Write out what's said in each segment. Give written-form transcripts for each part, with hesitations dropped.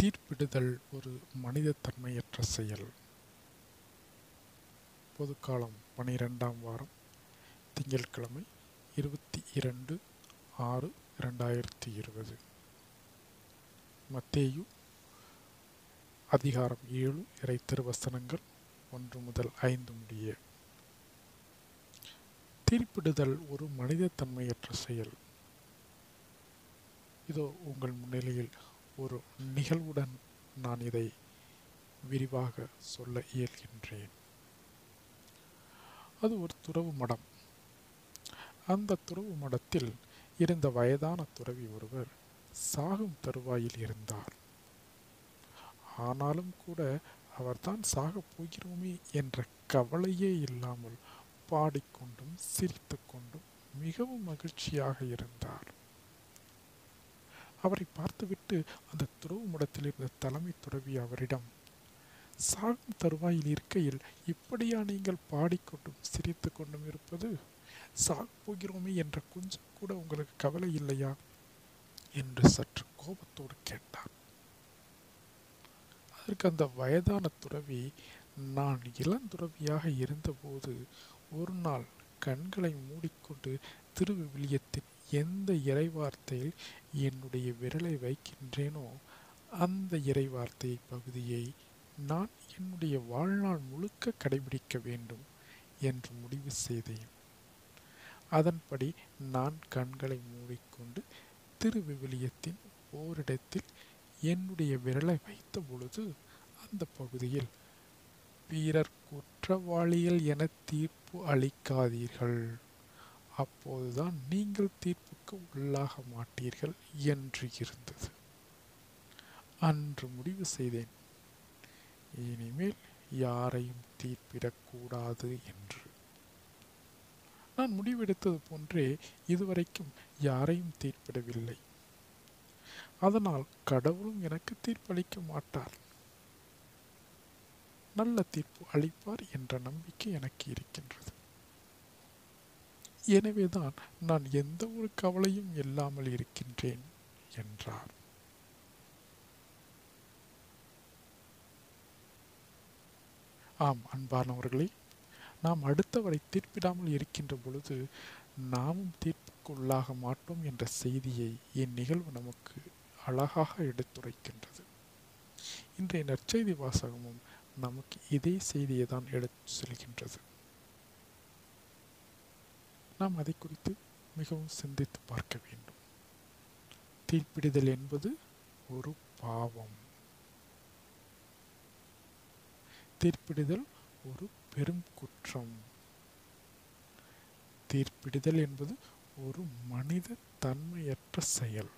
தீர்ப்பிடுதல் ஒரு மனிதத்தன்மையற்ற செயல். பொதுக்காலம் 12ஆம் வாரம், திங்கட்கிழமை, 22/6/2020. மத்தேயு அதிகாரம் 7, இறை திருவசனங்கள் 1 முதல் 5 முடிய. தீர்ப்பிடுதல் ஒரு மனிதத்தன்மையற்ற செயல். இதோ உங்கள் முன்னிலையில் ஒரு நிகழ்வுடன் நான் இதை விரிவாக சொல்ல இயல்கின்றேன். அது ஒரு துறவு மடம். அந்த துறவு மடத்தில் இருந்த வயதான துறவி ஒருவர் சாகும் தருவாயில் இருந்தார். ஆனாலும் கூட அவர்தான் சாகப் போகிறோமே என்ற கவலையே இல்லாமல் பாடிக்கொண்டும் சிரித்து கொண்டும் மிகவும் மகிழ்ச்சியாக இருந்தார். அவரை பார்த்துவிட்டு அந்த துறவு மடத்தில் இருந்த தலைமை துறவி அவரிடம், சாகும் தருவாயில் இருக்கையில் இப்படியா நீங்கள் பாடிக்கொண்டும் சிரித்து கொண்டும் இருப்பது? சாகப் போகிறோமே என்ற கொஞ்சம் கூட உங்களுக்கு கவலை இல்லையா என்று சற்று கோபத்தோடு கேட்டார். அதற்கு அந்த வயதான துறவி, நான் இளந்துறவியாக இருந்தபோது ஒரு நாள் கண்களை மூடிக்கொண்டு திருவிவிலியத்தின் எந்த இறைவார்த்தையில் என்னுடைய விரலை வைக்கின்றேனோ அந்த இறைவார்த்தை பகுதியை நான் என்னுடைய வாழ்நாள் முழுக்க கடைபிடிக்க வேண்டும் என்று முடிவு செய்தேன். அதன்படி நான் கண்களை மூடிக்கொண்டு திருவிவிலியத்தின் ஓரிடத்தில் என்னுடைய விரலை வைத்த பொழுது அந்த பகுதியில், வீரர் குற்றவாளிகள் என தீர்ப்பு அளிக்காதீர்கள், அப்போதுதான் நீங்கள் தீர்ப்புக்கு உள்ளாக மாட்டீர்கள் என்று இருந்தது. அன்று முடிவு செய்தேன், இனிமேல் யாரையும் தீர்ப்பிடக்கூடாது என்று. நான் முடிவெடுத்தது போன்றே இதுவரைக்கும் யாரையும் தீர்ப்பிடவில்லை. அதனால் கடவுளும் எனக்கு தீர்ப்பளிக்க மாட்டார். நல்ல தீர்ப்பு அளிப்பார் என்ற நம்பிக்கை எனக்கு இருக்கின்றது. எனவேதான் நான் எந்த ஒரு கவலையும் இல்லாமல் இருக்கின்றேன் என்றார். ஆம் அன்பானவர்களே, நாம் அடுத்தவரை தீர்ப்பிடாமல் இருக்கின்ற பொழுது நாமும் தீர்ப்புக்கு உள்ளாக மாட்டோம் என்ற செய்தியை இந்நிகழ்வு நமக்கு அழகாக எடுத்துரைக்கின்றது. இன்றைய நற்செய்தி வாசகமும் நமக்கு இதே செய்தியை தான் எடுத்து செல்கின்றது. நாம் அதை குறித்து மிகவும் சிந்தித்து பார்க்க வேண்டும். தீர்ப்பிடுதல் என்பது ஒரு பாவம். தீர்ப்பிடுதல் ஒரு பெரும் குற்றம். தீர்ப்பிடுதல் என்பது ஒரு மனித தன்மையற்ற செயல்.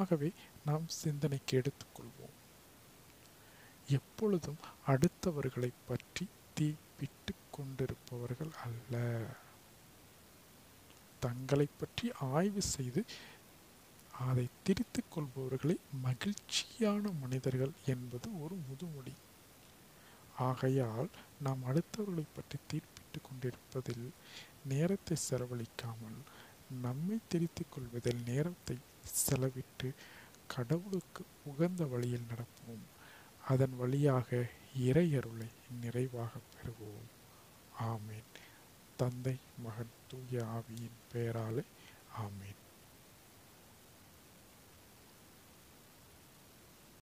ஆகவே நாம் சிந்தனைக்கு எடுத்துக்கொள்வோம். எப்பொழுதும் அடுத்தவர்களை பற்றி தீப்பிட்டு கொண்டிருப்பவர்கள் அல்ல. தங்களை பற்றி ஆய்வு செய்து அதை திரித்துக் கொள்பவர்களே மகிழ்ச்சியான மனிதர்கள் என்பது ஒரு முதுமொழி. ஆகையால் நாம் அடுத்தவர்களை பற்றி தீர்ப்பிட்டு கொண்டிருப்பதில் நேரத்தை செலவழிக்காமல் நம்மை திரித்துக் கொள்வதில் நேரத்தை செலவிட்டு கடவுளுக்கு உகந்த வழியில் நடப்போம். அதன் வழியாக இறையருளை நிறைவாக பெறுவோம். ஆமீன். தந்தை, மகன், தூய ஆவியின் பெயராலே ஆமீன்.